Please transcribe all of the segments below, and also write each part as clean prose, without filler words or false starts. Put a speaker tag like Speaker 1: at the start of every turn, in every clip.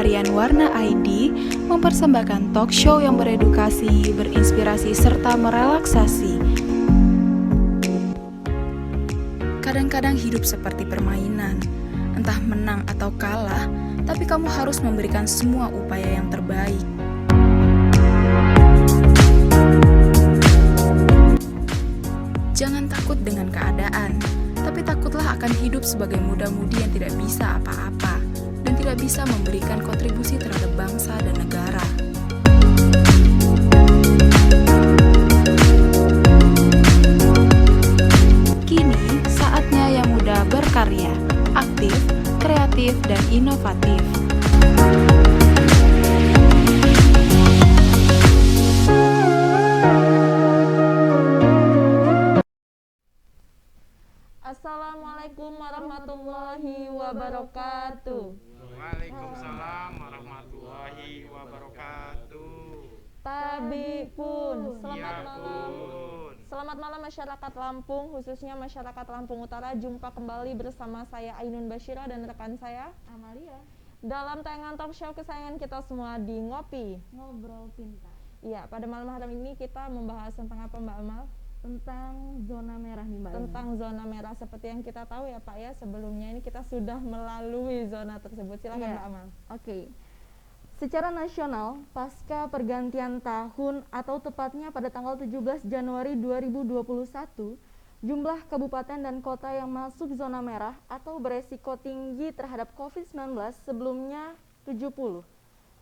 Speaker 1: harian Warna ID mempersembahkan talk show yang beredukasi, berinspirasi, serta merelaksasi. Kadang-kadang hidup seperti permainan, entah menang atau kalah, tapi kamu harus memberikan semua upaya yang terbaik. Jangan takut dengan keadaan, tapi takutlah akan hidup sebagai muda-mudi yang tidak bisa apa-apa dan tidak bisa memberikan kontribusi terhadap bangsa dan negara. Kini, saatnya yang muda berkarya, aktif, kreatif, dan inovatif.
Speaker 2: Assalamualaikum warahmatullahi wabarakatuh.
Speaker 3: Waalaikumsalam warahmatullahi wabarakatuh.
Speaker 2: Tabi pun, selamat
Speaker 3: Ya
Speaker 2: malam.
Speaker 3: pun.
Speaker 2: Selamat malam masyarakat Lampung, khususnya masyarakat Lampung Utara. Jumpa kembali bersama saya Ainun Basyira dan rekan saya
Speaker 4: Amalia,
Speaker 2: dalam tayangan talk show kesayangan kita semua di Ngopi.
Speaker 4: ngobrol pintar
Speaker 2: Iya, pada malam hari ini kita membahas tentang apa, Mbak Amal?
Speaker 4: tentang zona merah nih Mbak.
Speaker 2: Tentang zona merah. Seperti yang kita tahu ya Pak ya, sebelumnya ini kita sudah melalui zona tersebut. Silakan
Speaker 4: Iya.
Speaker 2: Mbak Amal.
Speaker 4: Oke. Secara nasional, pasca pergantian tahun atau tepatnya pada tanggal 17 Januari 2021, jumlah kabupaten dan kota yang masuk zona merah atau beresiko tinggi terhadap COVID-19 sebelumnya 70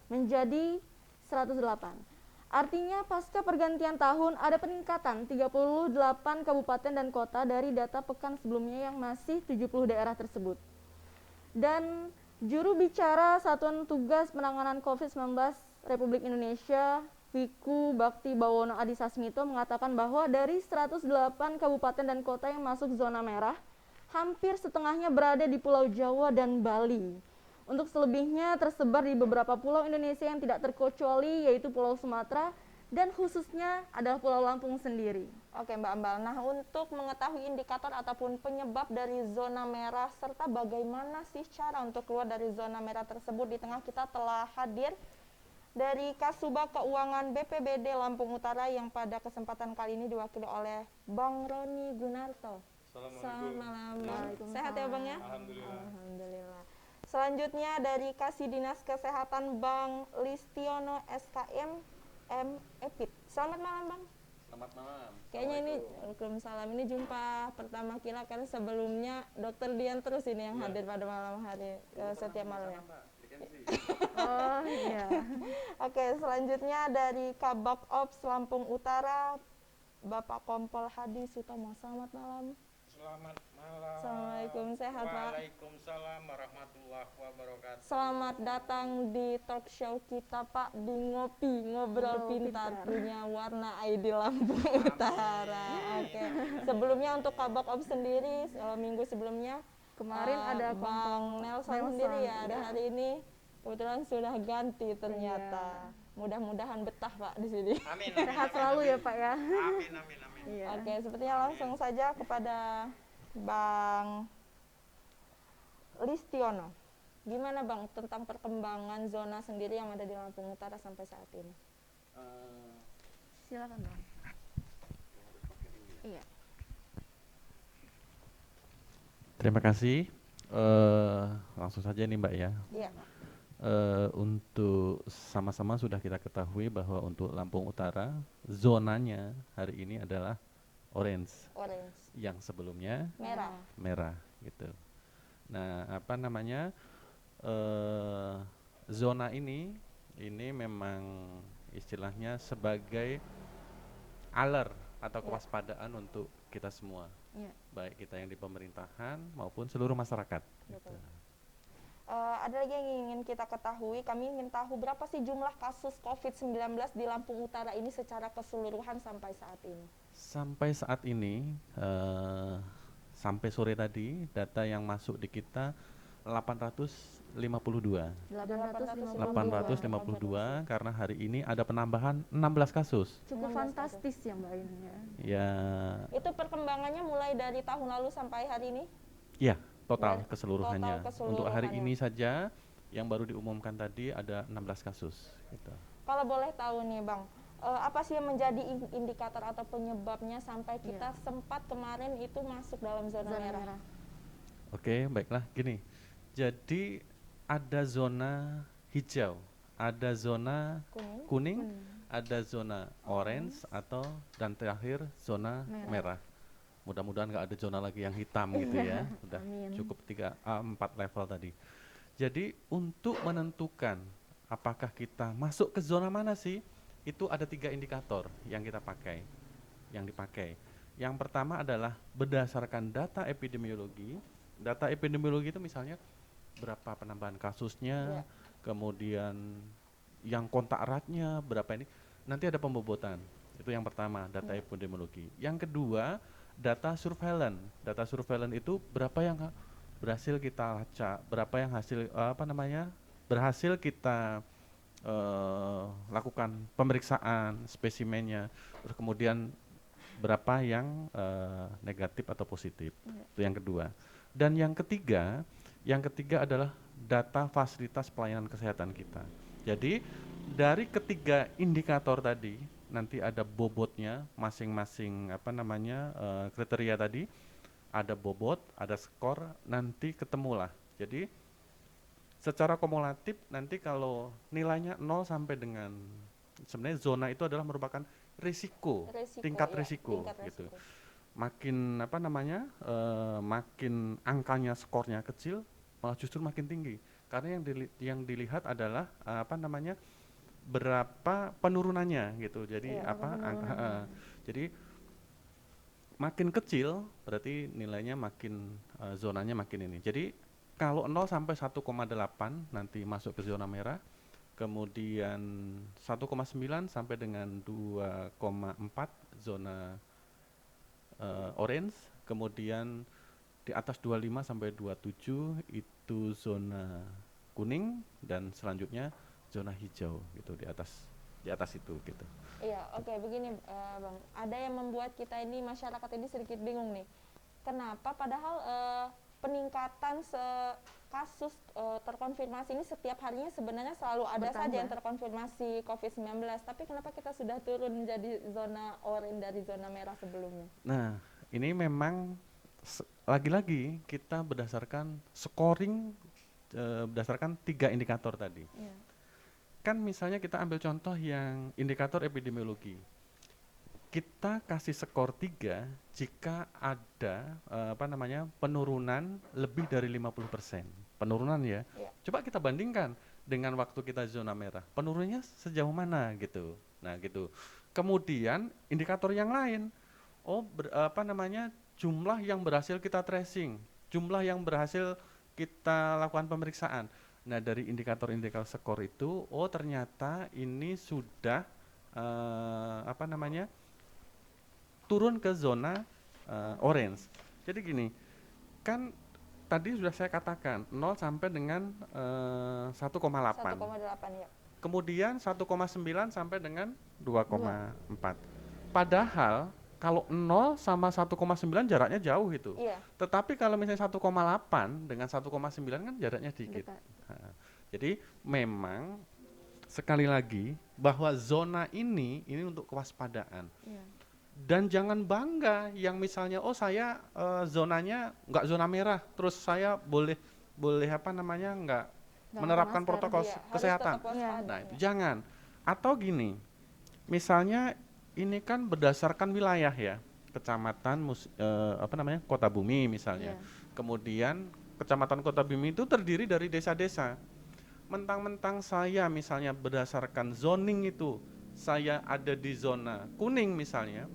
Speaker 4: menjadi 108. Artinya pasca pergantian tahun ada peningkatan 38 kabupaten dan kota dari data pekan sebelumnya yang masih 70 daerah tersebut. Dan juru bicara Satuan Tugas Penanganan COVID-19 Republik Indonesia, Wiku Bakti Bawono Adi Sasmito mengatakan bahwa dari 108 kabupaten dan kota yang masuk zona merah, hampir setengahnya berada di Pulau Jawa dan Bali. Untuk selebihnya tersebar di beberapa pulau Indonesia yang tidak terkecuali, yaitu Pulau Sumatera dan khususnya adalah Pulau Lampung sendiri.
Speaker 2: Oke Mbak Ambal, nah untuk mengetahui indikator ataupun penyebab dari zona merah serta bagaimana sih cara untuk keluar dari zona merah tersebut, di tengah kita telah hadir dari Kasubag Keuangan BPBD Lampung Utara yang pada kesempatan kali ini diwakili oleh Bang Roni Gunarto. Selamat malam Bang. Sehat ya Bang ya?
Speaker 3: Alhamdulillah.
Speaker 2: Alhamdulillah. Selanjutnya dari Kasih Dinas Kesehatan Bang Listiono SKM M. Epit. Selamat malam Bang.
Speaker 3: Selamat malam.
Speaker 2: Kayaknya ini Waalaikumsalam, ini jumpa pertama kita karena sebelumnya Dokter Dian terus ini yang hadir pada malam hari setiap malamnya.
Speaker 4: Oh iya.
Speaker 2: Oke, selanjutnya dari Kabak Ops Lampung Utara Bapak Kompol Hadi Sutomo. Selamat malam.
Speaker 3: Selamat malam.
Speaker 2: Assalamualaikum, sehat Pak?
Speaker 3: Waalaikumsalam warahmatullahi wabarakatuh.
Speaker 2: Selamat datang di talk show kita Pak, di Ngopi, Ngobrol Pintar, punya Warna ID Lampung Utara. Oke. Sebelumnya untuk Kabak Ops sendiri, minggu sebelumnya
Speaker 4: Kemarin ada
Speaker 2: Bang Nelson sendiri ya, ada hari ini kebetulan sudah ganti ternyata. Mudah-mudahan betah Pak di sini.
Speaker 3: Amin.
Speaker 4: Sehat selalu ya Pak ya.
Speaker 3: Amin amin amin.
Speaker 4: Iya.
Speaker 2: Oke, sepertinya langsung saja kepada Bang Listiono. Gimana Bang tentang perkembangan zona sendiri yang ada di Lampung Utara sampai saat ini?
Speaker 4: Silakan Bang. Iya.
Speaker 5: Terima kasih. Langsung saja nih Mbak ya.
Speaker 2: Iya.
Speaker 5: Untuk sama-sama sudah kita ketahui bahwa untuk Lampung Utara zonanya hari ini adalah orange,
Speaker 2: Orange,
Speaker 5: yang sebelumnya
Speaker 2: merah.
Speaker 5: merah gitu. Nah, apa namanya, zona ini memang istilahnya sebagai alert atau kewaspadaan untuk kita semua,
Speaker 4: Iya.
Speaker 5: baik kita yang di pemerintahan maupun seluruh masyarakat.
Speaker 2: Betul. Ada lagi yang ingin kita ketahui, kami ingin tahu berapa sih jumlah kasus COVID-19 di Lampung Utara ini secara keseluruhan sampai saat ini?
Speaker 5: Sampai saat ini, sampai sore tadi, data yang masuk di kita 852. 852 karena hari ini ada penambahan 16 kasus.
Speaker 4: Cukup fantastis ya Mbak ini ya.
Speaker 5: Ya,
Speaker 2: Itu perkembangannya mulai dari tahun lalu sampai hari ini?
Speaker 5: ya total
Speaker 2: Ya,
Speaker 5: keseluruhannya.
Speaker 2: total
Speaker 5: Untuk hari
Speaker 2: keseluruhannya.
Speaker 5: ini saja Yang baru diumumkan tadi ada 16 kasus. Gitu.
Speaker 2: Kalau boleh tahu nih Bang, apa sih yang menjadi indikator atau penyebabnya sampai kita sempat kemarin itu masuk dalam zona merah?
Speaker 5: Oke, baiklah gini. Jadi ada zona hijau, ada zona kuning, ada zona orange atau dan terakhir zona merah. Mudah-mudahan nggak ada zona lagi yang hitam gitu ya. Udah cukup 4 level tadi. Jadi untuk menentukan apakah kita masuk ke zona mana sih, itu ada 3 indikator yang kita pakai, yang dipakai. Yang pertama adalah berdasarkan data epidemiologi. Data epidemiologi itu misalnya berapa penambahan kasusnya, kemudian yang kontak eratnya berapa ini, nanti ada pembobotan. Itu yang pertama, data epidemiologi. Yang kedua, data surveillance. Data surveillance itu berapa yang berhasil kita lacak, berapa yang berhasil kita lakukan pemeriksaan spesimennya, terus kemudian berapa yang negatif atau positif. Itu yang kedua. Dan yang ketiga adalah data fasilitas pelayanan kesehatan kita. Jadi dari ketiga indikator tadi nanti ada bobotnya masing-masing kriteria tadi, ada bobot, ada skor, nanti ketemulah. Jadi secara kumulatif nanti kalau nilainya 0 sampai dengan, sebenarnya zona itu adalah merupakan tingkat resiko gitu. Makin makin angkanya skornya kecil, malah justru makin tinggi. Karena yang dilihat adalah berapa penurunannya gitu. Jadi jadi makin kecil berarti nilainya makin zonanya makin ini. Jadi kalau 0 sampai 1,8 nanti masuk ke zona merah, kemudian 1,9 sampai dengan 2,4 zona orange, kemudian di atas 25 sampai 27 itu zona kuning, dan selanjutnya zona hijau gitu di atas itu gitu.
Speaker 2: Iya, oke, begini Bang. Ada yang membuat kita ini, masyarakat ini sedikit bingung nih. Kenapa padahal peningkatan kasus terkonfirmasi ini setiap harinya sebenarnya selalu ada saja yang terkonfirmasi COVID-19, tapi kenapa kita sudah turun menjadi zona oranye dari zona merah sebelumnya?
Speaker 5: Nah, ini memang lagi-lagi kita berdasarkan scoring berdasarkan 3 indikator tadi. Kan misalnya kita ambil contoh yang indikator epidemiologi. Kita kasih skor 3 jika ada penurunan lebih dari 50%. Penurunan ya. Coba kita bandingkan dengan waktu kita zona merah. Penurunannya sejauh mana gitu. Nah, gitu. Kemudian indikator yang lain. Jumlah yang berhasil kita tracing, jumlah yang berhasil kita lakukan pemeriksaan. Nah, dari indikator-indikator skor itu, ternyata ini sudah turun ke zona orange. Jadi gini, kan tadi sudah saya katakan 0 sampai dengan 1,8.
Speaker 2: 1,8 ya.
Speaker 5: Kemudian 1,9 sampai dengan 2,4. Padahal kalau 0 sama 1,9 jaraknya jauh itu. Tetapi kalau misalnya 1,8 dengan 1,9 kan jaraknya sedikit. Nah, jadi memang sekali lagi bahwa zona ini untuk kewaspadaan. Dan jangan bangga yang misalnya saya zonanya nggak zona merah, terus saya boleh nggak menerapkan protokol kesehatan. Nah, itu jangan. Atau gini, misalnya ini kan berdasarkan wilayah ya, kecamatan Kota Bumi misalnya. Kemudian kecamatan Kota Bumi itu terdiri dari desa-desa. Mentang-mentang saya misalnya berdasarkan zoning itu, saya ada di zona kuning misalnya,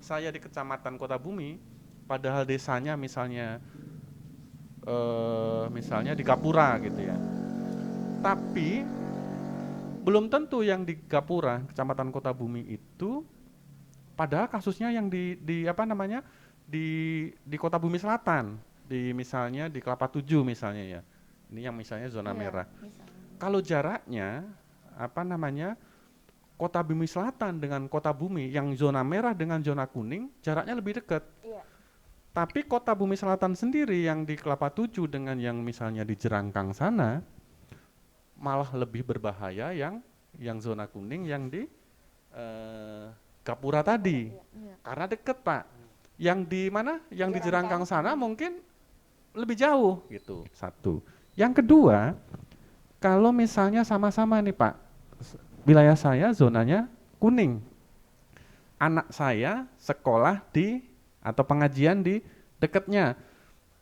Speaker 5: saya di kecamatan Kota Bumi, padahal desanya misalnya di Gapura gitu ya. Tapi belum tentu yang di Gapura, kecamatan Kota Bumi itu, padahal kasusnya yang di Kota Bumi Selatan, misalnya di Kelapa 7 misalnya ya. Ini yang misalnya zona merah. Kalau jaraknya Kota Bumi Selatan dengan Kota Bumi yang zona merah dengan zona kuning jaraknya lebih dekat. Tapi Kota Bumi Selatan sendiri yang di Kelapa 7 dengan yang misalnya di Jerangkang sana, malah lebih berbahaya yang zona kuning yang di Gapura tadi.
Speaker 4: Iya.
Speaker 5: Karena deket Pak. Yang di mana? Yang di Jerangkang
Speaker 2: Jerangkang.
Speaker 5: sana mungkin lebih jauh gitu. Satu. Yang kedua, kalau misalnya sama-sama nih Pak, wilayah saya zonanya kuning. Anak saya sekolah di atau pengajian di dekatnya.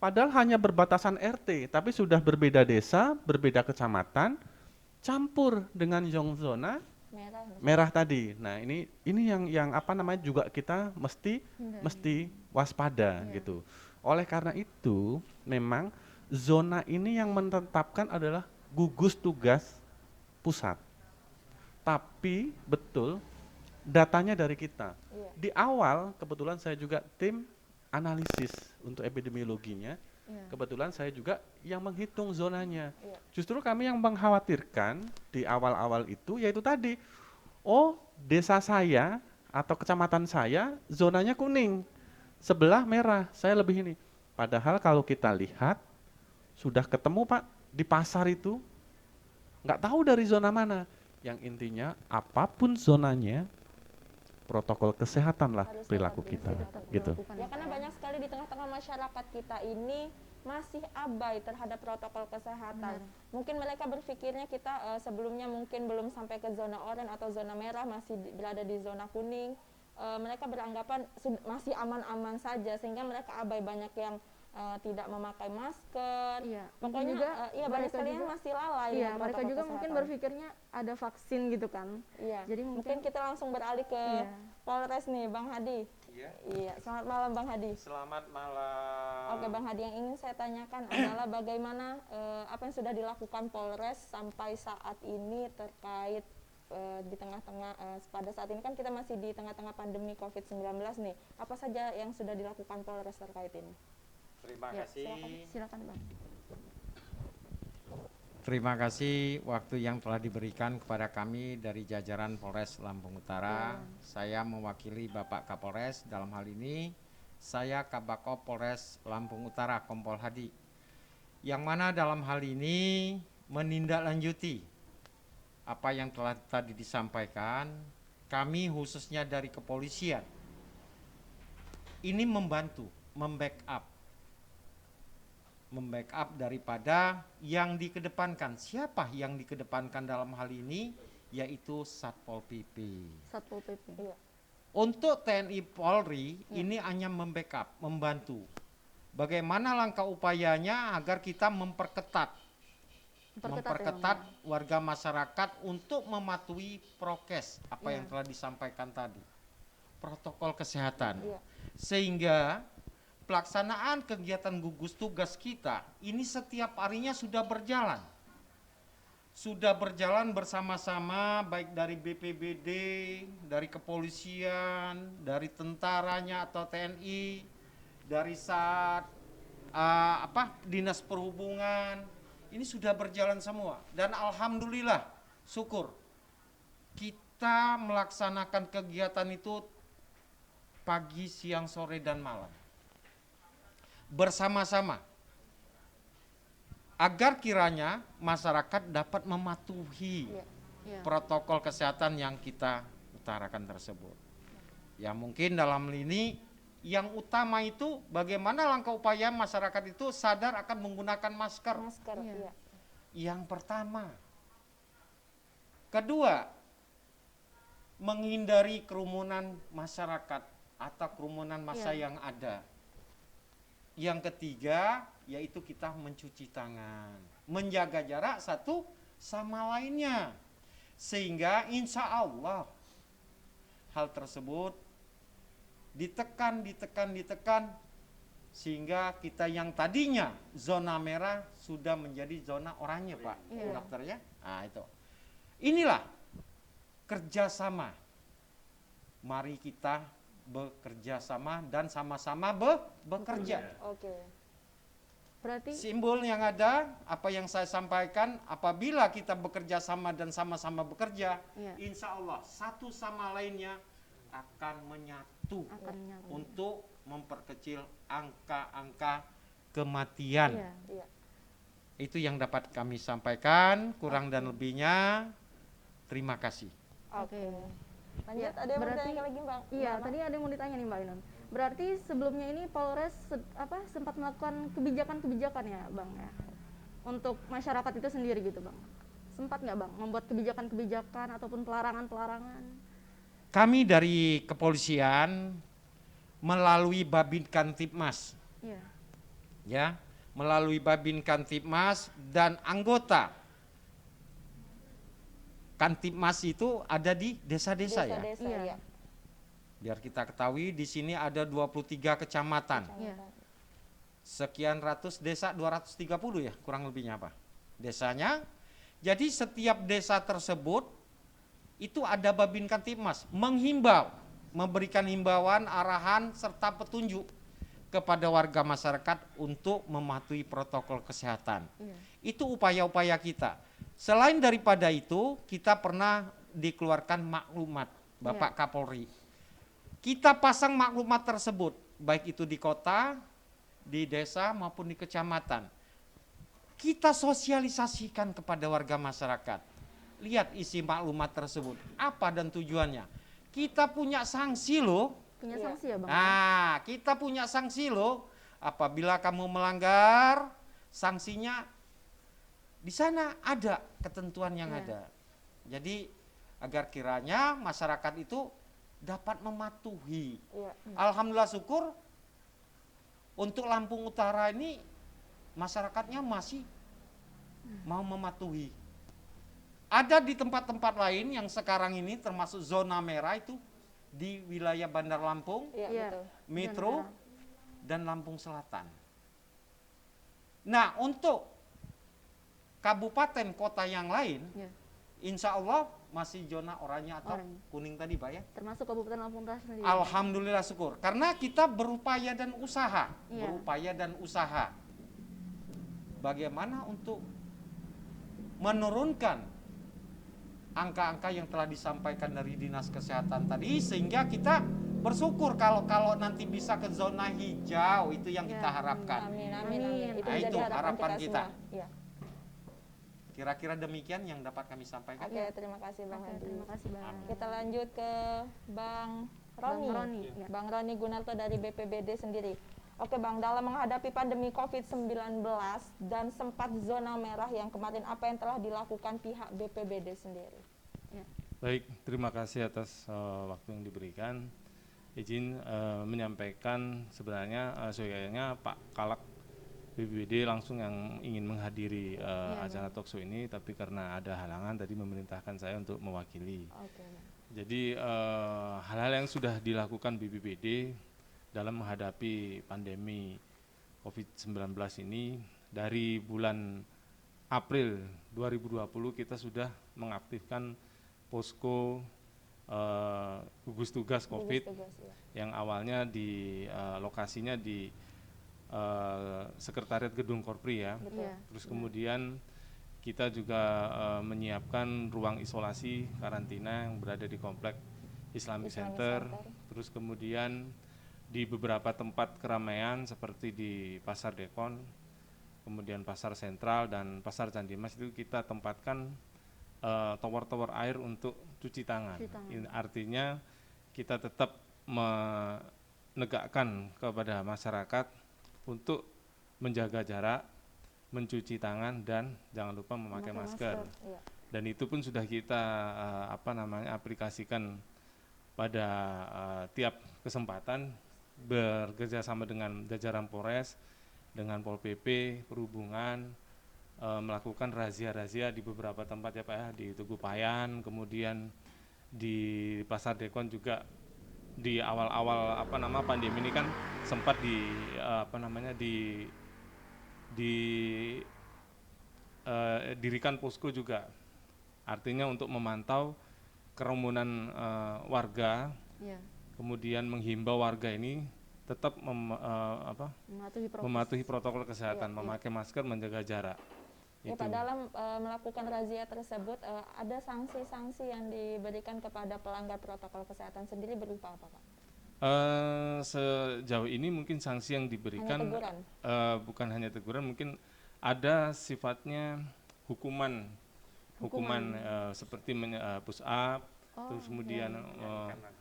Speaker 5: Padahal hanya berbatasan RT, tapi sudah berbeda desa, berbeda kecamatan, campur dengan zona
Speaker 2: Merah.
Speaker 5: merah tadi. Nah, ini yang apa namanya juga kita mesti waspada gitu. Oleh karena itu, memang zona ini yang menetapkan adalah gugus tugas pusat. Tapi betul datanya dari kita.
Speaker 2: Iya.
Speaker 5: Di awal kebetulan saya juga tim analisis untuk epidemiologinya.
Speaker 4: Iya.
Speaker 5: Kebetulan saya juga yang menghitung zonanya.
Speaker 2: Iya.
Speaker 5: Justru kami yang mengkhawatirkan di awal-awal itu yaitu tadi, oh desa saya atau kecamatan saya zonanya kuning, sebelah merah, saya lebih ini. Padahal kalau kita lihat, sudah ketemu Pak, di pasar itu, nggak tahu dari zona mana. Yang intinya apapun zonanya, protokol kesehatan lah
Speaker 2: Harus
Speaker 5: perilaku
Speaker 2: tetap
Speaker 5: kita,
Speaker 2: dilakukan.
Speaker 5: gitu.
Speaker 2: Ya karena banyak sekali di tengah-tengah masyarakat kita ini masih abai terhadap protokol kesehatan. Mungkin mereka berpikirnya kita sebelumnya mungkin belum sampai ke zona oranye atau zona merah, masih berada di zona kuning. Mereka beranggapan masih aman-aman saja, sehingga mereka abai, banyak yang tidak memakai masker.
Speaker 4: Iya.
Speaker 2: Pokoknya
Speaker 4: Mungkin juga
Speaker 2: banyak
Speaker 4: mereka
Speaker 2: sekali yang
Speaker 4: juga-
Speaker 2: masih lalai.
Speaker 4: Iya,
Speaker 2: dengan
Speaker 4: mereka
Speaker 2: protokol
Speaker 4: juga mungkin
Speaker 2: kesehatan.
Speaker 4: berpikirnya ada vaksin gitu kan.
Speaker 2: Iya.
Speaker 4: Jadi
Speaker 2: Mungkin
Speaker 4: mungkin
Speaker 2: kita langsung beralih ke
Speaker 4: Iya.
Speaker 2: Polres nih, Bang Hadi.
Speaker 3: Iya.
Speaker 2: Iya, selamat malam Bang Hadi.
Speaker 3: Selamat malam.
Speaker 2: Oke Bang Hadi, yang ingin saya tanyakan adalah bagaimana apa yang sudah dilakukan Polres sampai saat ini terkait di tengah-tengah pada saat ini kan kita masih di tengah-tengah pandemi COVID-19 nih. Apa saja yang sudah dilakukan Polres terkait ini?
Speaker 3: Terima
Speaker 2: Ya,
Speaker 3: kasih.
Speaker 4: silakan Bang.
Speaker 6: Terima kasih waktu yang telah diberikan kepada kami dari jajaran Polres Lampung Utara. Saya mewakili Bapak Kapolres, dalam hal ini saya Kabako Polres Lampung Utara Kompol Hadi, yang mana dalam hal ini menindaklanjuti apa yang telah tadi disampaikan. Kami khususnya dari kepolisian ini membantu, membackup daripada yang dikedepankan. Siapa yang dikedepankan dalam hal ini? Yaitu Satpol PP.
Speaker 4: Satpol PP.
Speaker 2: Iya.
Speaker 6: Untuk TNI Polri ini hanya membackup, membantu. Bagaimana langkah upayanya agar kita memperketat warga masyarakat untuk mematuhi prokes apa yang telah disampaikan tadi, protokol kesehatan.
Speaker 2: Iya.
Speaker 6: Sehingga pelaksanaan kegiatan gugus tugas kita ini setiap harinya sudah berjalan bersama-sama, baik dari BPBD, dari kepolisian, dari tentaranya atau TNI, dari dinas perhubungan. Ini sudah berjalan semua, dan alhamdulillah, syukur kita melaksanakan kegiatan itu pagi, siang, sore, dan malam bersama-sama, agar kiranya masyarakat dapat mematuhi protokol kesehatan yang kita utarakan tersebut. Ya mungkin dalam ini yang utama itu bagaimana langkah upaya masyarakat itu sadar akan menggunakan masker.
Speaker 2: Iya.
Speaker 6: Yang pertama. Kedua, menghindari kerumunan masyarakat atau kerumunan massa yang ada. Yang ketiga, yaitu kita mencuci tangan, menjaga jarak satu sama lainnya, sehingga insya Allah hal tersebut ditekan, sehingga kita yang tadinya zona merah sudah menjadi zona oranye, Pak Dokter ya. Nah itu, inilah kerjasama. Mari kita bekerja sama dan sama-sama bekerja.
Speaker 2: Oke.
Speaker 4: Berarti
Speaker 6: Simbol yang ada, apa yang saya sampaikan, apabila kita bekerja sama dan sama-sama bekerja, insya Allah satu sama lainnya akan menyatu untuk memperkecil angka-angka kematian.
Speaker 2: Iya.
Speaker 6: Itu yang dapat kami sampaikan, kurang dan lebihnya terima kasih.
Speaker 2: Oke. Lanjut,
Speaker 4: Ya,
Speaker 2: ada yang mau
Speaker 4: berarti-
Speaker 2: ditanya lagi, Bang?
Speaker 4: Iya,
Speaker 2: Mbak
Speaker 4: tadi ada yang mau ditanya nih Mbak Ainun. Berarti sebelumnya ini Polres sempat melakukan kebijakan-kebijakan ya, Bang ya, untuk masyarakat itu sendiri gitu, Bang. Sempat nggak, Bang, membuat kebijakan-kebijakan ataupun pelarangan-pelarangan?
Speaker 6: Kami dari kepolisian melalui Babin Kantipmas,
Speaker 4: Iya.
Speaker 6: ya, melalui Babin Kantipmas dan anggota Kantipmas itu ada di desa-desa ya.
Speaker 2: Desa-desa,
Speaker 4: Iya.
Speaker 2: ya.
Speaker 6: Biar kita ketahui di sini ada 23 kecamatan.
Speaker 4: Iya.
Speaker 6: Sekian ratus desa, 230 ya kurang lebihnya apa desanya. Jadi setiap desa tersebut itu ada Babin Kantipmas menghimbau, memberikan himbauan, arahan serta petunjuk kepada warga masyarakat untuk mematuhi protokol kesehatan.
Speaker 4: Iya.
Speaker 6: Itu upaya-upaya kita. Selain daripada itu, kita pernah dikeluarkan maklumat Bapak Kapolri. Kita pasang maklumat tersebut, baik itu di kota, di desa maupun di kecamatan. Kita sosialisasikan kepada warga masyarakat. Lihat isi maklumat tersebut, apa dan tujuannya. Kita punya sanksi loh.
Speaker 4: Punya
Speaker 2: Iya.
Speaker 4: sanksi ya, Bang?
Speaker 6: Nah, kita punya sanksi loh. Apabila kamu melanggar, sanksinya di sana ada ketentuan yang
Speaker 4: Iya.
Speaker 6: ada. Jadi agar kiranya masyarakat itu dapat mematuhi.
Speaker 2: Iya.
Speaker 6: Alhamdulillah syukur untuk Lampung Utara ini masyarakatnya masih mau mematuhi. Ada di tempat-tempat lain yang sekarang ini termasuk zona merah itu di wilayah Bandar Lampung,
Speaker 2: Iya,
Speaker 4: Iya.
Speaker 2: betul.
Speaker 6: Metro,
Speaker 4: merah.
Speaker 6: dan Lampung Selatan. Nah, untuk kabupaten kota yang lain,
Speaker 4: Iya.
Speaker 6: insya Allah masih zona oranye atau
Speaker 4: Oranye.
Speaker 6: kuning tadi Pak ya.
Speaker 4: Termasuk Kabupaten Lampung Utara sendiri.
Speaker 6: Alhamdulillah syukur. Karena kita berupaya dan usaha.
Speaker 4: Iya.
Speaker 6: Berupaya dan usaha. Bagaimana untuk menurunkan angka-angka yang telah disampaikan dari Dinas Kesehatan tadi, sehingga kita bersyukur kalau nanti bisa ke zona hijau, itu yang
Speaker 4: Ya.
Speaker 6: kita harapkan.
Speaker 2: Amin, amin,
Speaker 4: Amin.
Speaker 2: amin. Itu
Speaker 6: Nah,
Speaker 2: menjadi
Speaker 6: itu harapan kita.
Speaker 2: semua. Iya.
Speaker 6: Kira-kira demikian yang dapat kami sampaikan.
Speaker 2: Oke, terima kasih Bang
Speaker 4: Oke,
Speaker 2: Hadi.
Speaker 4: terima kasih, Bang.
Speaker 2: Kita lanjut ke Bang
Speaker 4: Bang
Speaker 2: Roni.
Speaker 4: Roni, ya.
Speaker 2: Bang Roni Gunarto dari BPBD sendiri. Oke Bang, dalam menghadapi pandemi COVID-19 dan sempat zona merah yang kemarin, apa yang telah dilakukan pihak BPBD sendiri?
Speaker 5: Baik, terima kasih atas waktu yang diberikan. Izin menyampaikan sebenarnya seyogyanya Pak Kalak BPBD langsung yang ingin menghadiri acara talkshow ini, tapi karena ada halangan tadi memerintahkan saya untuk mewakili.
Speaker 2: Oke.
Speaker 5: Jadi hal-hal yang sudah dilakukan BPBD dalam menghadapi pandemi COVID-19 ini, dari bulan April 2020 kita sudah mengaktifkan posko gugus tugas COVID
Speaker 2: Gugus tugas, ya.
Speaker 5: yang awalnya di lokasinya di Sekretariat Gedung Korpri ya.
Speaker 2: Betul.
Speaker 4: Iya.
Speaker 5: Terus kemudian kita juga menyiapkan ruang isolasi karantina yang berada di komplek Islamic
Speaker 2: Islamic
Speaker 5: Center.
Speaker 2: Center.
Speaker 5: Terus kemudian di beberapa tempat keramaian seperti di Pasar Dekon, kemudian Pasar Sentral dan Pasar Candimas itu kita tempatkan tower-tower air untuk cuci tangan.
Speaker 4: Cuci tangan.
Speaker 5: Ini artinya kita tetap menegakkan kepada masyarakat untuk menjaga jarak, mencuci tangan dan jangan lupa memakai masker.
Speaker 2: Iya.
Speaker 5: Dan itu pun sudah kita aplikasikan pada tiap kesempatan, bekerjasama dengan jajaran Polres, dengan Pol PP, Perhubungan, melakukan razia-razia di beberapa tempat ya Pak ya, di Tugu Payan, kemudian di Pasar Dekon juga di awal-awal pandemi ini kan sempat dirikan posko juga, artinya untuk memantau kerumunan warga,
Speaker 4: Iya.
Speaker 5: kemudian menghimbau warga ini tetap mematuhi protokol kesehatan,
Speaker 2: Iya,
Speaker 5: memakai masker, menjaga jarak.
Speaker 2: Ya,
Speaker 5: Itu.
Speaker 2: Pak, dalam melakukan razia tersebut ada sanksi-sanksi yang diberikan kepada pelanggar protokol kesehatan sendiri berupa apa, Pak?
Speaker 5: Sejauh ini mungkin sanksi yang diberikan
Speaker 2: Hanya teguran?
Speaker 5: bukan hanya teguran, mungkin
Speaker 3: ada sifatnya hukuman seperti push up, terus kemudian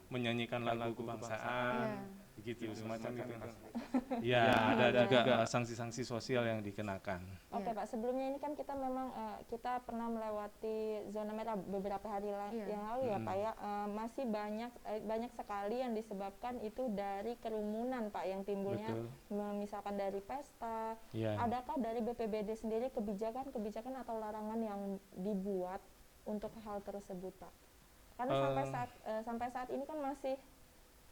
Speaker 3: menyanyikan lagu kebangsaan, begitu semacam itu. Ya, ada juga sanksi-sanksi sosial yang dikenakan.
Speaker 2: Oke Pak, sebelumnya ini kan kita memang kita pernah melewati zona merah beberapa hari yang lalu ya Pak ya. Masih banyak sekali yang disebabkan itu dari kerumunan Pak yang timbulnya, misalkan dari pesta. Adakah dari BPBD sendiri kebijakan atau larangan yang dibuat untuk hal tersebut Pak? Karena sampai saat ini kan masih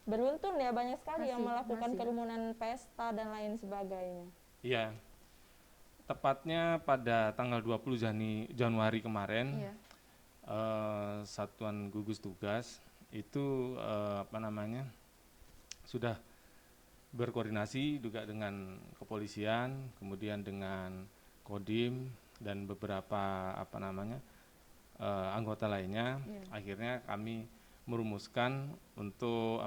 Speaker 2: beruntun ya, banyak sekali yang melakukan kerumunan pesta dan lain sebagainya.
Speaker 3: Iya. Tepatnya pada tanggal 20 Januari kemarin, Satuan Gugus Tugas itu sudah berkoordinasi juga dengan kepolisian, kemudian dengan Kodim dan beberapa anggota lainnya. Akhirnya kami merumuskan untuk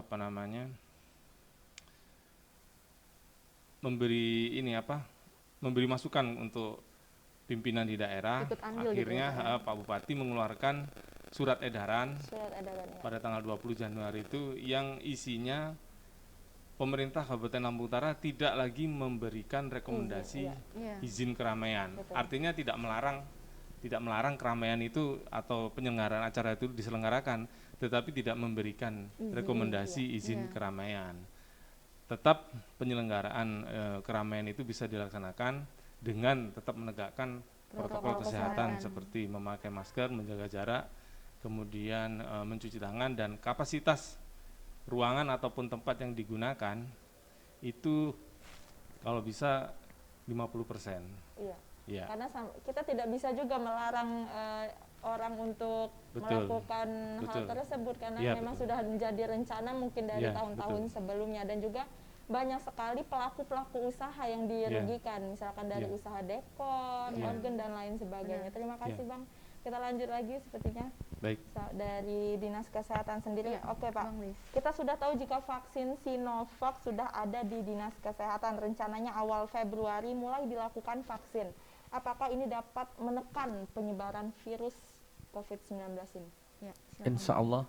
Speaker 3: memberi masukan untuk pimpinan di daerah. Akhirnya Pak Bupati mengeluarkan surat edaran pada tanggal 20 Januari itu yang isinya pemerintah Kabupaten Lampung Utara tidak lagi memberikan rekomendasi izin keramaian. Artinya tidak melarang keramaian itu atau penyelenggaraan acara itu diselenggarakan, tetapi tidak memberikan rekomendasi izin keramaian. Tetap penyelenggaraan keramaian itu bisa dilaksanakan dengan tetap menegakkan protokol kesehatan seperti memakai masker, menjaga jarak, kemudian mencuci tangan, dan kapasitas ruangan ataupun tempat yang digunakan itu kalau bisa 50%.
Speaker 2: Iya. Karena kita tidak bisa juga melarang orang untuk melakukan hal tersebut karena memang sudah menjadi rencana mungkin dari tahun-tahun sebelumnya, dan juga banyak sekali pelaku usaha yang dirugikan, misalkan dari usaha dekor, organ dan lain sebagainya. Terima kasih Bang. Kita lanjut lagi sepertinya.
Speaker 3: Baik.
Speaker 2: Dari Dinas Kesehatan sendiri. Oke Pak, kita sudah tahu jika vaksin Sinovac sudah ada di Dinas Kesehatan. Rencananya awal Februari mulai dilakukan vaksin. Apakah ini dapat menekan penyebaran virus COVID-19 ini?
Speaker 5: Insya Allah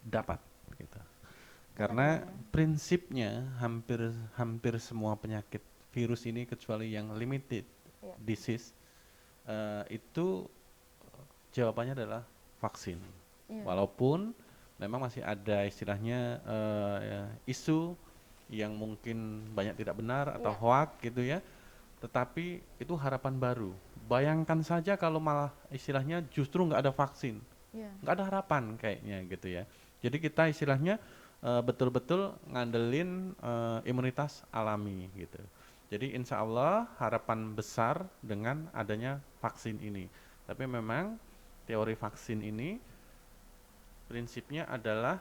Speaker 5: dapat. Gitu. Karena prinsipnya hampir semua penyakit virus ini kecuali yang limited disease itu jawabannya adalah vaksin. Walaupun memang masih ada istilahnya isu yang mungkin banyak tidak benar atau hoax gitu ya. Tetapi itu harapan baru. Bayangkan saja kalau malah istilahnya justru nggak ada vaksin, nggak ada harapan kayaknya gitu ya. Jadi kita istilahnya betul-betul ngandelin imunitas alami gitu. Jadi insya Allah harapan besar dengan adanya vaksin ini. Tapi memang teori vaksin ini prinsipnya adalah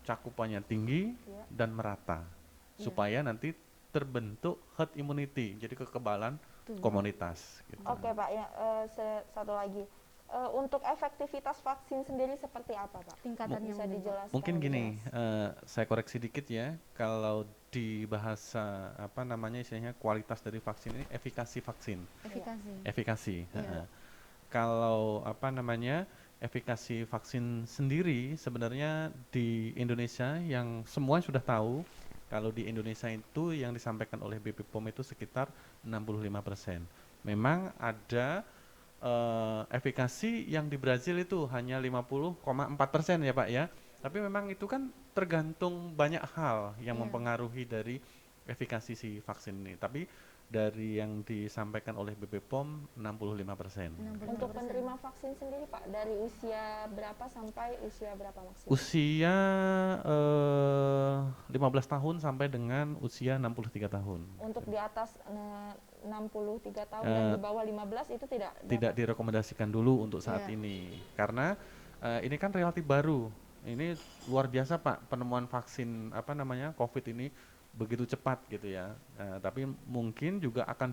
Speaker 5: cakupannya tinggi dan merata supaya nanti terbentuk herd immunity, jadi kekebalan komunitas. Gitu.
Speaker 2: Oke Pak, ya satu lagi. Untuk efektivitas vaksin sendiri seperti apa Pak? Tingkatannya bisa dijelaskan?
Speaker 5: Mungkin gini, saya koreksi dikit ya. Kalau di bahasa istilahnya kualitas dari vaksin ini efikasi vaksin. Efikasi. Kalau efikasi vaksin sendiri sebenarnya di Indonesia yang semua sudah tahu. Kalau di Indonesia itu yang disampaikan oleh BP POM itu sekitar 65%. Memang ada efikasi yang di Brazil itu hanya 50,4% ya Pak ya. Tapi memang itu kan tergantung banyak hal yang mempengaruhi dari efikasi si vaksin ini. Tapi dari yang disampaikan oleh BP POM 65%.
Speaker 2: Untuk penerima vaksin sendiri Pak, dari usia berapa sampai usia berapa maksimal?
Speaker 5: Usia 15 tahun sampai dengan usia 63 tahun.
Speaker 2: Untuk di atas 63 tahun dan di bawah 15 itu tidak
Speaker 5: direkomendasikan dulu untuk saat ini. Karena ini kan relatif baru. Ini luar biasa Pak, penemuan vaksin COVID ini begitu cepat gitu ya. Tapi mungkin juga akan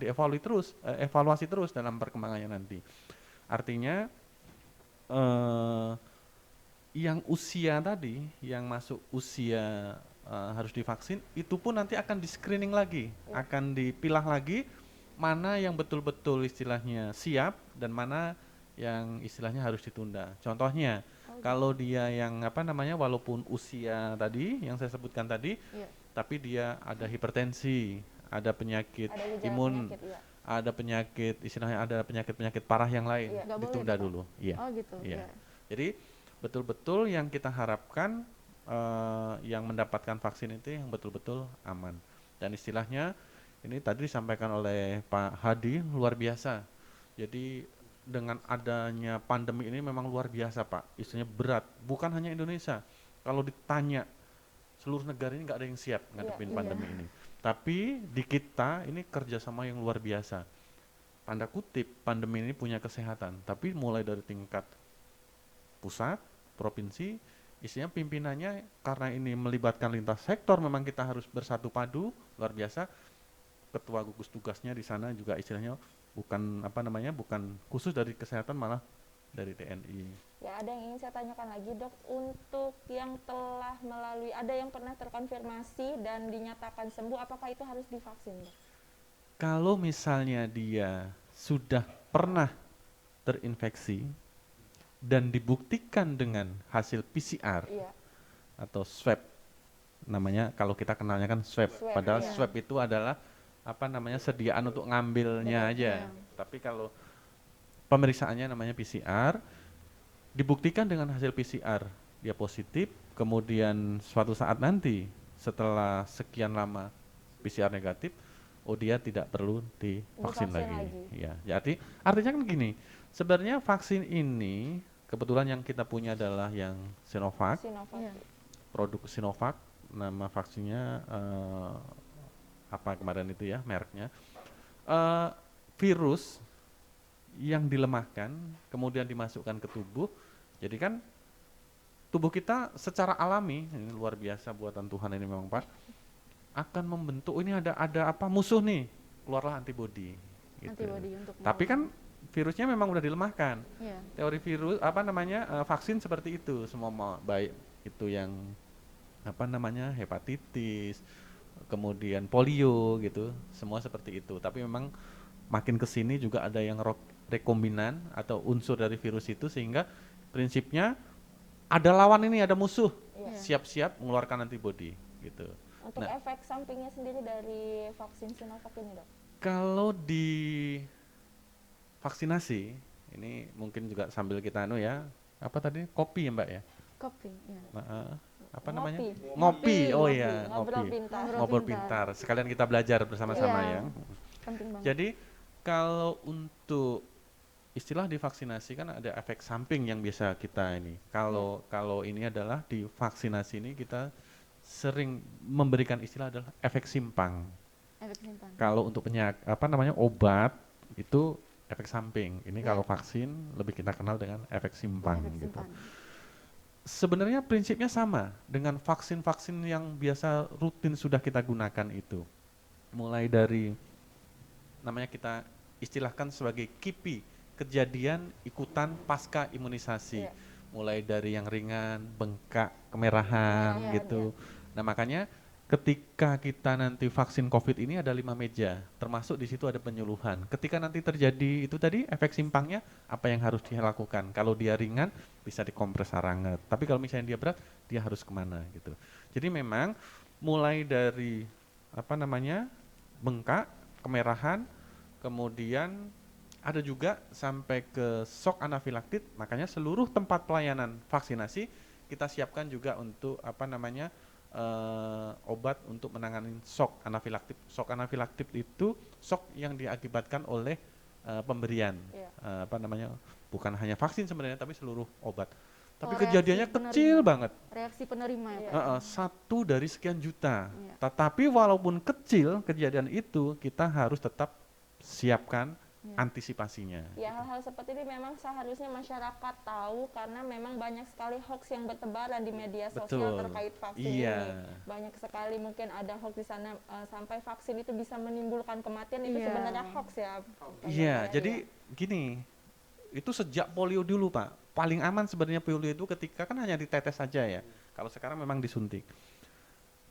Speaker 5: evaluasi terus dalam perkembangannya nanti. Artinya yang usia tadi, yang masuk usia harus divaksin, itu pun nanti akan di screening lagi, akan dipilah lagi mana yang betul-betul istilahnya siap dan mana yang istilahnya harus ditunda. Contohnya, kalau dia yang apa namanya, walaupun usia tadi yang saya sebutkan tadi, tapi dia ada hipertensi, ada penyakit imun, ada penyakit istilahnya ada penyakit-penyakit parah yang lain, ditunda dulu. Iya.
Speaker 4: Oh gitu.
Speaker 5: Iya. Jadi betul-betul yang kita harapkan yang mendapatkan vaksin itu yang betul-betul aman. Dan istilahnya ini tadi disampaikan oleh Pak Hadi luar biasa. Jadi dengan adanya pandemi ini memang luar biasa Pak, istilahnya berat. Bukan hanya Indonesia. Kalau ditanya seluruh negara ini nggak ada yang siap ngadepin pandemi ini. Tapi di kita ini kerjasama yang luar biasa. Tanda kutip pandemi ini punya kesehatan, tapi mulai dari tingkat pusat, provinsi, isinya pimpinannya karena ini melibatkan lintas sektor, memang kita harus bersatu padu, luar biasa. Ketua gugus tugasnya di sana juga istilahnya bukan apa namanya, bukan khusus dari kesehatan, malah dari TNI.
Speaker 2: Ya, ada yang ingin saya tanyakan lagi dok, untuk yang telah melalui, ada yang pernah terkonfirmasi dan dinyatakan sembuh, apakah itu harus divaksin dok?
Speaker 5: Kalau misalnya dia sudah pernah terinfeksi dan dibuktikan dengan hasil PCR atau swab, namanya kalau kita kenalnya kan swab, padahal swab itu adalah apa namanya, sediaan untuk ngambilnya aja. Tapi kalau pemeriksaannya namanya PCR, dibuktikan dengan hasil PCR dia positif, kemudian suatu saat nanti setelah sekian lama PCR negatif, oh dia tidak perlu divaksin lagi. Ya, jadi artinya kan gini, sebenarnya vaksin ini kebetulan yang kita punya adalah yang Sinovac. Produk Sinovac, nama vaksinnya apa kemarin itu ya mereknya, virus yang dilemahkan kemudian dimasukkan ke tubuh. Jadi kan tubuh kita secara alami, ini luar biasa buatan Tuhan ini memang Pak, akan membentuk ini ada apa musuh nih, keluarlah antibodi gitu.
Speaker 4: Antibodi untuk
Speaker 5: tapi kan virusnya memang udah dilemahkan. Teori virus apa namanya, vaksin seperti itu semua, baik itu yang apa namanya hepatitis, kemudian polio gitu, semua seperti itu. Tapi memang makin kesini juga ada yang rekombinan atau unsur dari virus itu, sehingga prinsipnya ada lawan ini, ada musuh, siap-siap mengeluarkan antibodi gitu.
Speaker 2: Untuk efek sampingnya sendiri dari vaksin Sinovac ini dok?
Speaker 5: Kalau di vaksinasi ini mungkin juga sambil kita apa tadi, kopi ya Mbak ya?
Speaker 4: Kopi, ya.
Speaker 5: Apa namanya? Ngopi. Oh iya, ngopi. Ngobrol pintar. Sekalian kita belajar bersama-sama ya.
Speaker 4: Penting banget.
Speaker 5: Jadi kalau untuk istilah divaksinasi kan ada efek samping yang biasa kita ini. Kalau ini adalah di vaksinasi ini kita sering memberikan istilah adalah efek simpang. Kalau untuk penyakit apa namanya obat itu efek samping. Ini kalau vaksin lebih kita kenal dengan efek simpang gitu. Sebenarnya prinsipnya sama dengan vaksin-vaksin yang biasa rutin sudah kita gunakan itu. Mulai dari namanya kita istilahkan sebagai KIPI, kejadian ikutan pasca imunisasi. Mulai dari yang ringan, bengkak, kemerahan gitu. Nah, makanya ketika kita nanti vaksin COVID ini ada 5 meja, termasuk di situ ada penyuluhan. Ketika nanti terjadi itu tadi efek simpangnya, apa yang harus dilakukan? Kalau dia ringan bisa dikompres air hangat, tapi kalau misalnya dia berat, dia harus kemana gitu. Jadi memang mulai dari apa namanya bengkak, kemerahan, kemudian ada juga sampai ke shock anafilaktik. Makanya seluruh tempat pelayanan vaksinasi kita siapkan juga untuk apa namanya obat untuk menangani shock anafilaktik. Shock anafilaktik itu shock yang diakibatkan oleh pemberian apa namanya, bukan hanya vaksin sebenarnya tapi seluruh obat. Tapi kejadiannya kecil banget.
Speaker 4: Reaksi penerima ya.
Speaker 5: 1 dari sekian juta. Tetapi walaupun kecil kejadian itu, kita harus tetap siapkan antisipasinya.
Speaker 2: Ya, hal-hal seperti ini memang seharusnya masyarakat tahu, karena memang banyak sekali hoax yang bertebaran di media sosial terkait vaksin ini. Banyak sekali mungkin ada hoax di sana sampai vaksin itu bisa menimbulkan kematian, itu sebenarnya hoax ya.
Speaker 5: Iya, jadi gini, itu sejak polio dulu Pak. Paling aman sebenarnya polio itu ketika kan hanya ditetes saja ya. Kalau sekarang memang disuntik.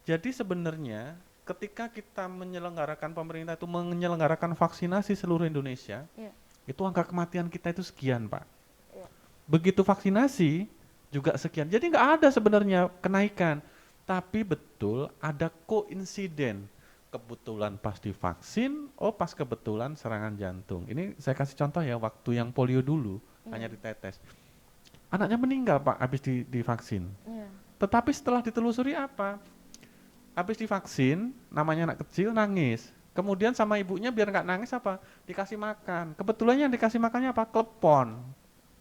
Speaker 5: Jadi sebenarnya ketika kita menyelenggarakan, pemerintah itu menyelenggarakan vaksinasi seluruh Indonesia, itu angka kematian kita itu sekian, Pak. Begitu vaksinasi juga sekian. Jadi nggak ada sebenarnya kenaikan, tapi betul ada koinsiden. Kebetulan pas divaksin, pas kebetulan serangan jantung. Ini saya kasih contoh ya, waktu yang polio dulu, hanya ditetes. Anaknya meninggal Pak, habis divaksin. Tetapi setelah ditelusuri apa? Habis divaksin, namanya anak kecil nangis. Kemudian sama ibunya biar nggak nangis apa? Dikasih makan. Kebetulan yang dikasih makannya apa? Klepon.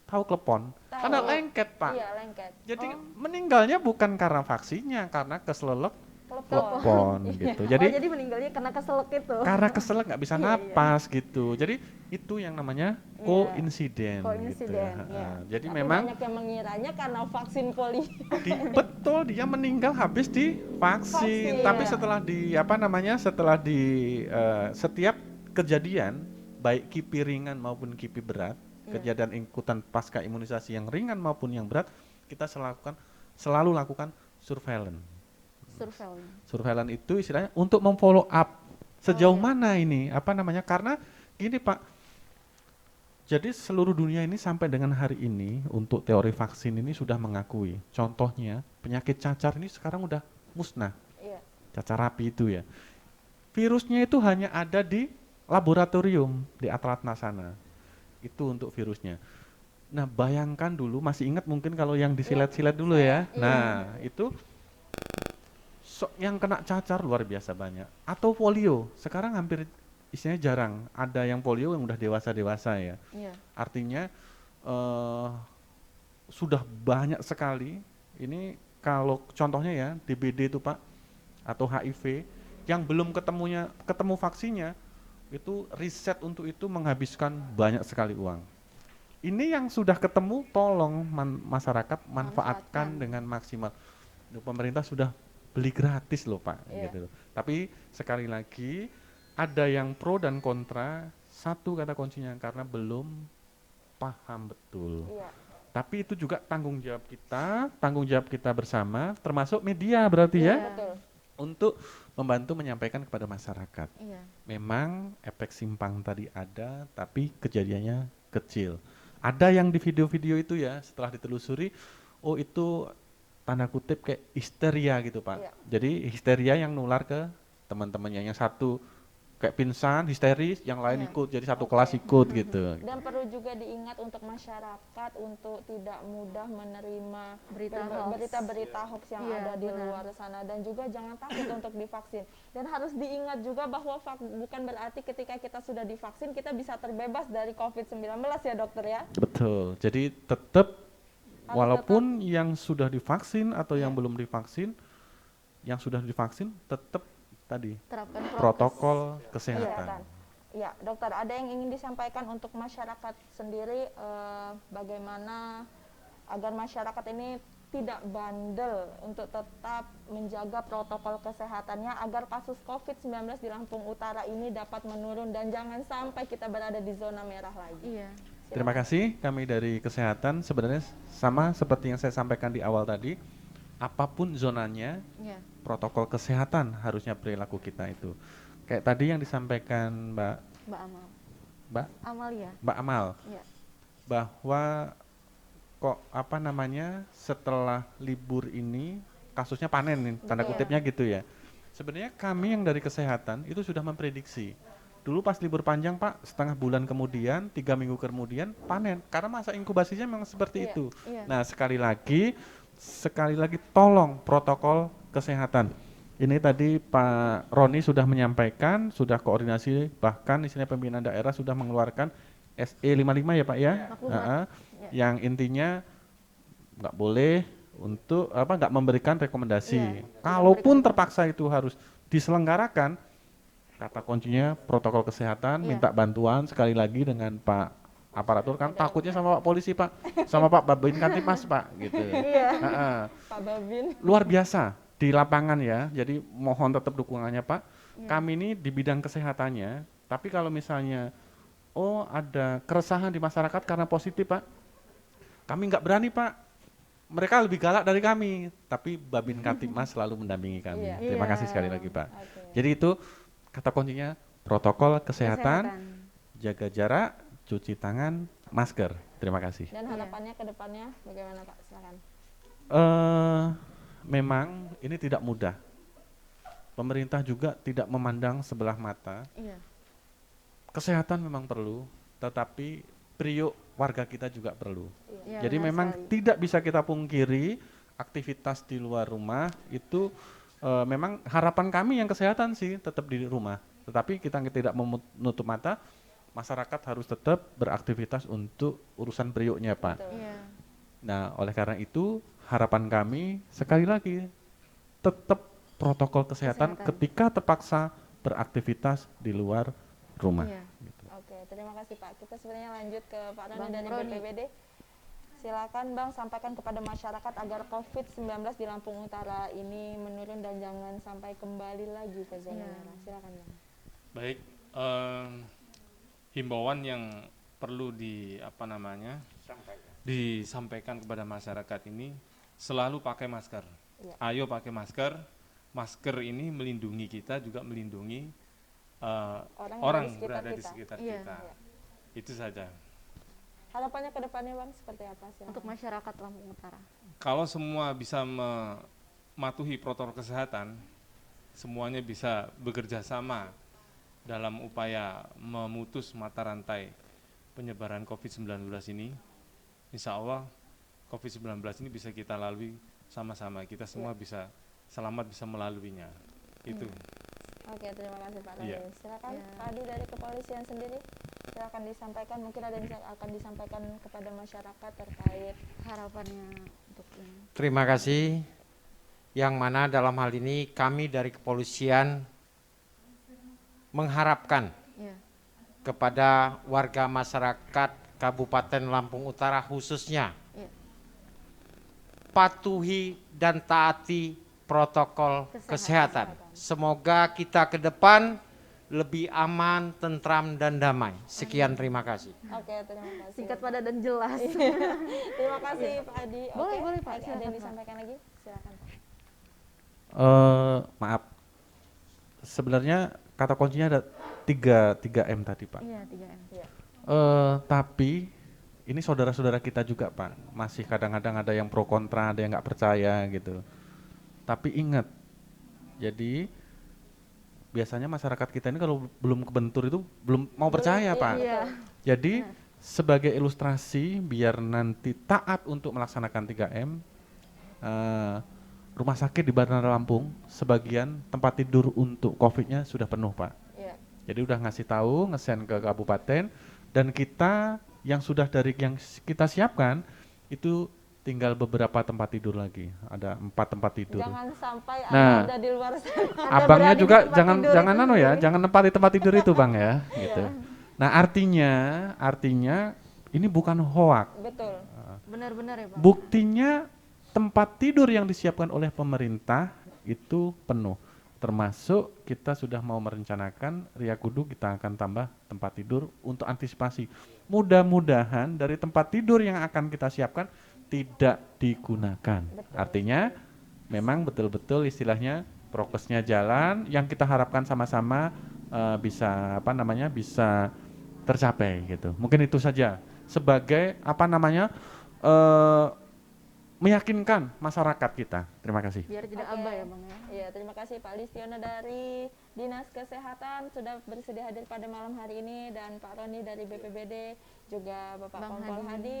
Speaker 5: Tahu klepon? Karena lengket Pak.
Speaker 2: Iya, lengket.
Speaker 5: Jadi meninggalnya bukan karena vaksinnya, karena keselelek klepon gitu.
Speaker 4: Jadi meninggalnya karena keselek itu.
Speaker 5: Karena keselek nggak bisa napas gitu. Jadi itu yang namanya koinsiden. Gitu. Jadi
Speaker 2: tapi
Speaker 5: memang
Speaker 2: banyak yang mengiranya karena vaksin polio.
Speaker 5: betul dia meninggal habis divaksin. Tapi setelah setiap kejadian baik KIPI ringan maupun KIPI berat, kejadian ikutan pasca imunisasi yang ringan maupun yang berat, kita selalu lakukan surveillance. Surveillance itu istilahnya untuk memfollow up sejauh mana ini karena gini Pak, jadi seluruh dunia ini sampai dengan hari ini untuk teori vaksin ini sudah mengakui, contohnya penyakit cacar ini sekarang udah musnah. Cacar api itu ya, virusnya itu hanya ada di laboratorium di Atlatna sana, itu untuk virusnya. Nah bayangkan dulu, masih ingat mungkin kalau yang disilet-silet dulu ya, nah itu yang kena cacar luar biasa banyak. Atau polio, sekarang hampir istilahnya jarang ada yang polio yang udah dewasa ya. Artinya sudah banyak sekali. Ini kalau contohnya ya DBD itu Pak, atau HIV yang belum ketemu vaksinnya, itu riset untuk itu menghabiskan banyak sekali uang. Ini yang sudah ketemu, tolong masyarakat manfaatkan dengan maksimal. Pemerintah sudah beli gratis loh Pak, gitu. Tapi sekali lagi ada yang pro dan kontra. Satu kata kuncinya karena belum paham betul. Tapi itu juga tanggung jawab kita bersama, termasuk media berarti
Speaker 2: Betul.
Speaker 5: untuk membantu menyampaikan kepada masyarakat. Memang efek simpang tadi ada, tapi kejadiannya kecil. Ada yang di video-video itu ya, setelah ditelusuri, itu tanda kutip kayak histeria gitu Pak. Jadi histeria yang nular ke teman-temannya, yang satu kayak pingsan, histeris, yang lain ikut, jadi satu kelas ikut gitu.
Speaker 2: Dan perlu juga diingat untuk masyarakat untuk tidak mudah menerima berita-berita hoax yang ada di luar sana, dan juga jangan takut untuk divaksin. Dan harus diingat juga bahwa bukan berarti ketika kita sudah divaksin kita bisa terbebas dari COVID-19 ya dokter ya. Betul.
Speaker 5: Jadi tetap walaupun yang sudah divaksin atau yang belum divaksin, yang sudah divaksin tetap tadi terapkan protokol kesehatan.
Speaker 2: Ya, dokter, ada yang ingin disampaikan untuk masyarakat sendiri, bagaimana agar masyarakat ini tidak bandel untuk tetap menjaga protokol kesehatannya agar kasus COVID-19 di Lampung Utara ini dapat menurun dan jangan sampai kita berada di zona merah lagi.
Speaker 5: Terima kasih, kami dari kesehatan sebenarnya sama seperti yang saya sampaikan di awal tadi, apapun zonanya, protokol kesehatan harusnya perilaku kita itu. Kayak tadi yang disampaikan Mbak Amal, bahwa kok setelah libur ini kasusnya panen nih, tanda kutipnya gitu ya. Sebenarnya kami yang dari kesehatan itu sudah memprediksi. Dulu pas libur panjang Pak, setengah bulan kemudian, 3 minggu kemudian panen. Karena masa inkubasinya memang seperti itu. Nah sekali lagi tolong protokol kesehatan. Ini tadi Pak Roni sudah menyampaikan, sudah koordinasi, bahkan istilahnya pimpinan daerah sudah mengeluarkan SE 55 ya Pak ya. Yang intinya nggak boleh untuk nggak memberikan rekomendasi. Kalaupun terpaksa itu harus diselenggarakan, kata kuncinya protokol kesehatan, minta bantuan sekali lagi dengan Pak aparatur, kan takutnya sama Pak polisi Pak, sama Pak Babin Kantipmas Pak gitu.
Speaker 2: Pak Babin.
Speaker 5: Luar biasa di lapangan ya, jadi mohon tetap dukungannya Pak. Kami ini di bidang kesehatannya, tapi kalau misalnya ada keresahan di masyarakat karena positif Pak, kami nggak berani Pak mereka lebih galak dari kami, tapi Babin Kamtibmas selalu mendampingi kami.
Speaker 2: Iya.
Speaker 5: Terima
Speaker 4: Iya.
Speaker 5: kasih sekali lagi Pak.
Speaker 2: Oke.
Speaker 5: Jadi itu kata kuncinya protokol kesehatan, jaga jarak, cuci tangan, masker. Terima kasih.
Speaker 2: Dan harapannya ke depannya bagaimana Pak? Silakan.
Speaker 5: Memang ini tidak mudah. Pemerintah juga tidak memandang sebelah mata.
Speaker 4: Iya.
Speaker 5: Kesehatan memang perlu, tetapi priuk warga kita juga perlu.
Speaker 4: Iya,
Speaker 5: Jadi
Speaker 4: benar
Speaker 5: memang
Speaker 4: sekali.
Speaker 5: tidak bisa kita pungkiri aktivitas di luar rumah itu memang harapan kami yang kesehatan sih tetap di rumah. Tetapi kita tidak menutup mata, masyarakat harus tetap beraktivitas untuk urusan priuknya Pak.
Speaker 4: Iya.
Speaker 5: Nah oleh karena itu harapan kami sekali lagi tetap protokol kesehatan ketika terpaksa beraktivitas di luar rumah.
Speaker 4: Iya.
Speaker 5: Gitu.
Speaker 2: Oke, terima kasih Pak. Kita sebenarnya lanjut ke Pak Roni
Speaker 4: Bang
Speaker 2: dari
Speaker 4: Roni.
Speaker 2: BPBD. Silakan Bang sampaikan kepada masyarakat agar COVID-19 di Lampung Utara ini menurun dan jangan sampai kembali lagi ke zona merah. Silakan Bang.
Speaker 3: Baik, himbauan yang perlu disampaikan kepada masyarakat ini selalu pakai masker.
Speaker 2: Iya.
Speaker 3: Ayo pakai masker. Masker ini melindungi kita juga melindungi orang
Speaker 2: yang
Speaker 3: berada di
Speaker 2: kita.
Speaker 3: sekitar
Speaker 4: Iya.
Speaker 3: kita. Itu saja.
Speaker 2: Harapannya ke depannya Bang seperti apa sih?
Speaker 4: Untuk masyarakat Lampung Utara.
Speaker 3: Kalau semua bisa mematuhi protokol kesehatan, semuanya bisa bekerja sama dalam upaya memutus mata rantai penyebaran COVID-19 ini. Insya Allah COVID-19 ini bisa kita lalui sama-sama. Kita semua bisa selamat bisa melaluinya. Itu.
Speaker 2: Oke, terima kasih Pak Roni.
Speaker 3: Iya.
Speaker 2: Silakan Pak Adi dari kepolisian sendiri. Silakan disampaikan, mungkin ada yang akan disampaikan kepada masyarakat terkait
Speaker 4: Harapannya untuk ini.
Speaker 6: Terima kasih. Yang mana dalam hal ini kami dari kepolisian mengharapkan
Speaker 4: Iya.
Speaker 6: kepada warga masyarakat Kabupaten Lampung Utara khususnya
Speaker 4: Iya.
Speaker 6: patuhi dan taati protokol kesehatan. Semoga kita ke depan lebih aman, tentram, dan damai. Sekian, terima kasih.
Speaker 2: Oke, terima kasih.
Speaker 4: Singkat, padat, dan jelas.
Speaker 2: Terima kasih Pak Adi.
Speaker 4: Boleh, Pak.
Speaker 2: Ada
Speaker 4: Silakan,
Speaker 2: yang
Speaker 4: Pak.
Speaker 2: disampaikan lagi? Silakan Pak.
Speaker 5: Maaf, sebenarnya kata kuncinya ada 3M tadi Pak.
Speaker 4: Iya, 3M.
Speaker 5: Tapi ini saudara-saudara kita juga Pak, masih kadang-kadang ada yang pro kontra, ada yang nggak percaya gitu. Tapi ingat, jadi biasanya masyarakat kita ini kalau belum kebentur itu belum mau percaya Pak.
Speaker 4: Iya.
Speaker 5: Jadi sebagai ilustrasi biar nanti taat untuk melaksanakan 3M, rumah sakit di Bandar Lampung sebagian tempat tidur untuk COVID-nya sudah penuh Pak.
Speaker 2: Iya.
Speaker 5: Jadi udah ngasih tahu, nge-send ke kabupaten, dan kita yang sudah dari yang kita siapkan itu tinggal beberapa tempat tidur lagi. Ada 4 tempat tidur.
Speaker 2: Jangan sampai
Speaker 5: Nah,
Speaker 2: ada di luar sana. Anda
Speaker 5: Abangnya
Speaker 2: berada
Speaker 5: juga
Speaker 2: di tempat
Speaker 5: jangan
Speaker 2: tidur
Speaker 5: jangan
Speaker 2: itu
Speaker 5: anu ya,
Speaker 2: sendiri.
Speaker 5: jangan nempati tempat tidur itu Bang ya, gitu. Nah, artinya ini bukan hoak.
Speaker 2: Betul.
Speaker 4: Benar-benar ya Pak.
Speaker 5: Buktinya tempat tidur yang disiapkan oleh pemerintah itu penuh. Termasuk kita sudah mau merencanakan Riyakudu kita akan tambah tempat tidur untuk antisipasi. Mudah-mudahan dari tempat tidur yang akan kita siapkan tidak digunakan. Artinya memang betul-betul istilahnya prokesnya jalan, yang kita harapkan sama-sama bisa bisa tercapai gitu. Mungkin itu saja sebagai meyakinkan masyarakat kita. Terima kasih.
Speaker 4: Biar tidak
Speaker 2: Oke.
Speaker 4: abai ya Bang ya.
Speaker 2: Iya, terima kasih Pak Listiono dari Dinas Kesehatan sudah bersedia hadir pada malam hari ini, dan Pak Roni dari BPBD, juga Bapak
Speaker 4: Bang
Speaker 2: Kompol Hadi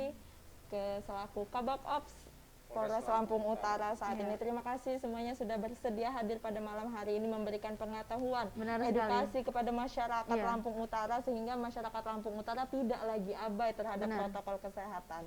Speaker 2: selaku Kabak Ops Polres Lampung Utara saat ini. Terima kasih semuanya sudah bersedia hadir pada malam hari ini memberikan pengetahuan,
Speaker 4: Benar sekali.
Speaker 2: edukasi kepada masyarakat
Speaker 4: Iya.
Speaker 2: Lampung Utara sehingga masyarakat Lampung Utara tidak lagi abai terhadap
Speaker 4: Benar.
Speaker 2: protokol kesehatan.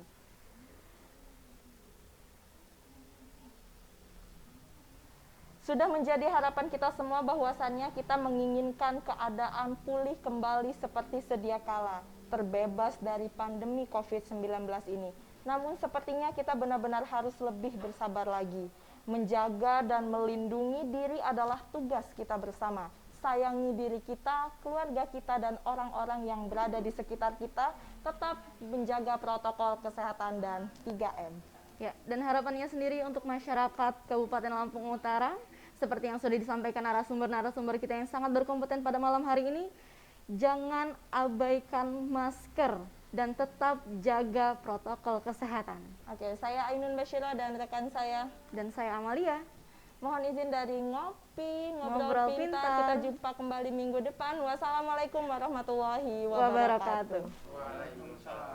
Speaker 2: Sudah menjadi harapan kita semua bahwasannya kita menginginkan keadaan pulih kembali seperti sedia kala, terbebas dari pandemi COVID-19 ini. Namun sepertinya kita benar-benar harus lebih bersabar lagi. Menjaga dan melindungi diri adalah tugas kita bersama. Sayangi diri kita, keluarga kita, dan orang-orang yang berada di sekitar kita. Tetap menjaga protokol kesehatan dan 3M.
Speaker 4: Ya, dan harapannya sendiri untuk masyarakat Kabupaten Lampung Utara, seperti yang sudah disampaikan narasumber-narasumber kita yang sangat berkompeten pada malam hari ini, jangan abaikan masker dan tetap jaga protokol kesehatan.
Speaker 2: Oke, saya Ainun Basyira dan rekan saya.
Speaker 4: Dan saya Amalia.
Speaker 2: Mohon izin dari Ngobrol Pintar. Kita jumpa kembali minggu depan. Wassalamualaikum warahmatullahi wabarakatuh.
Speaker 4: Waalaikumsalam.